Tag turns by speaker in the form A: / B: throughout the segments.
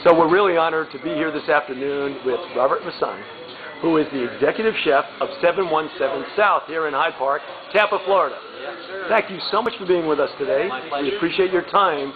A: So we're really honored to be here this afternoon with Robert Masson, who is the executive chef of 717 South here in Hyde Park, Tampa, Florida.
B: Yes, sir.
A: Thank you so much for being with us today.
B: My pleasure.
A: We appreciate your time.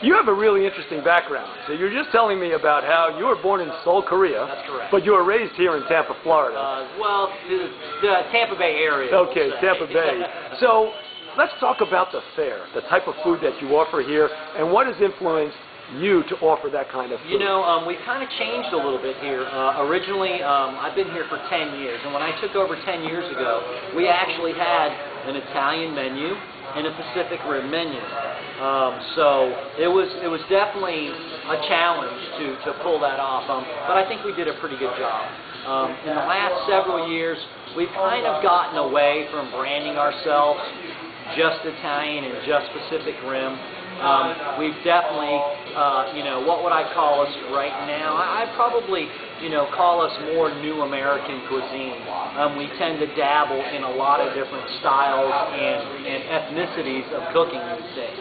A: You have a really interesting background. So you're just telling me about how you were born in Seoul, Korea.
B: That's correct.
A: But you were raised here in Tampa, Florida.
B: The Tampa Bay area.
A: Okay,
B: we'll say.
A: Tampa Bay. So let's talk about the fare, the type of food that you offer here, and what has influenced you to offer that kind of food.
B: You know, we've kind of changed a little bit here. Originally, I've been here for 10 years, and when I took over 10 years ago, we actually had an Italian menu and a Pacific Rim menu. So it was definitely a challenge to pull that off, but I think we did a pretty good job. In the last several years, we've kind of gotten away from branding ourselves just Italian and just Pacific Rim. We've definitely, what would I call us right now? I'd probably, call us more New American cuisine. We tend to dabble in a lot of different styles and ethnicities of cooking these days.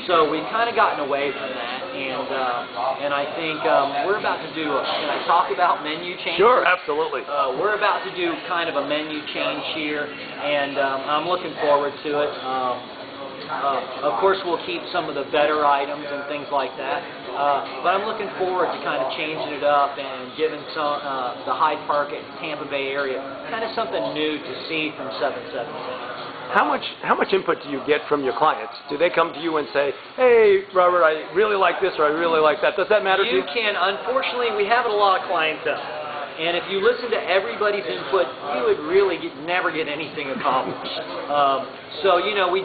B: So we've kind of gotten away from that, and I think we're about to do, can I talk about menu change?
A: Sure, absolutely.
B: We're about to do kind of a menu change here, and I'm looking forward to it. Of course, we'll keep some of the better items and things like that, but I'm looking forward to kind of changing it up and giving some the Hyde Park and Tampa Bay area kind of something new to see from 717.
A: How much input do you get from your clients? Do they come to you and say, "Hey, Robert, I really like this," or "I really like that"? Does that matter to you?
B: You can. Unfortunately, we have a lot of clientele. And if you listen to everybody's input, you would really never get anything accomplished. So we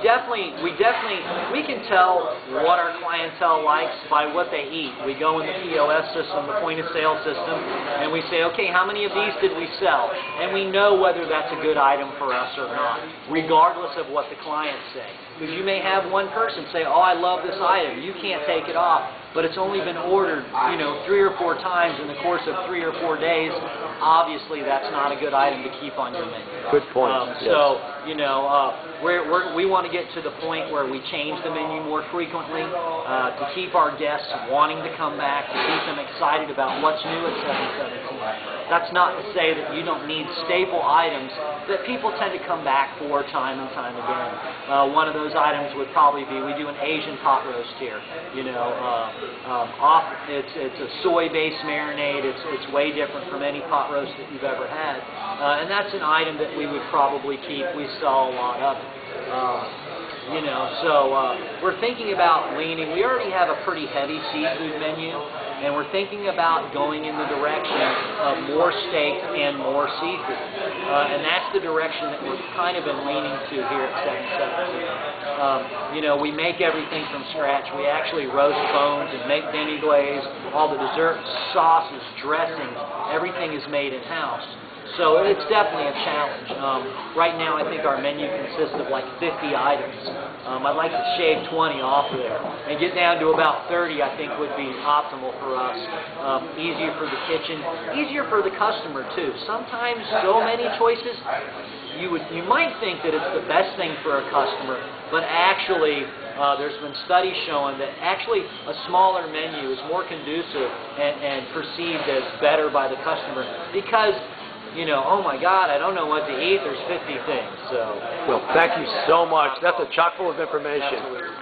B: can tell what our clientele likes by what they eat. We go in the POS system, the point of sale system, and we say, okay, how many of these did we sell? And we know whether that's a good item for us or not, regardless of what the clients say. Because you may have one person say, oh, I love this item, you can't take it off, but it's only been ordered, 3 or 4 times in the course of 3 or 4 days. Obviously, that's not a good item to keep on your menu.
A: Good point. Yes.
B: So, we want to get to the point where we change the menu more frequently to keep our guests wanting to come back, to keep them excited about what's new at 717. That's not to say that you don't need staple items that people tend to come back for time and time again. One of those items would probably be, we do an Asian pot roast here. It's a soy-based marinade. It's way different from any pot roast that you've ever had, and that's an item that we would probably keep. We sell a lot of it. We're thinking about leaning. We already have a pretty heavy seafood menu, and we're thinking about going in the direction of more steak and more seafood. And that's the direction that we've kind of been leaning to here at 717. We make everything from scratch. We actually roast bones and make demi-glaze. All the desserts, sauces, dressings, everything is made in-house. So it's definitely a challenge. Right now I think our menu consists of like 50 items. I'd like to shave 20 off there and get down to about 30. I think would be optimal for us. Easier for the kitchen, easier for the customer too. Sometimes so many choices, you might think that it's the best thing for a customer, but actually there's been studies showing that actually a smaller menu is more conducive and perceived as better by the customer because oh my God, I don't know what to eat, there's 50 things. So.
A: Well, thank you so much. That's a chock full of information.
B: Absolutely.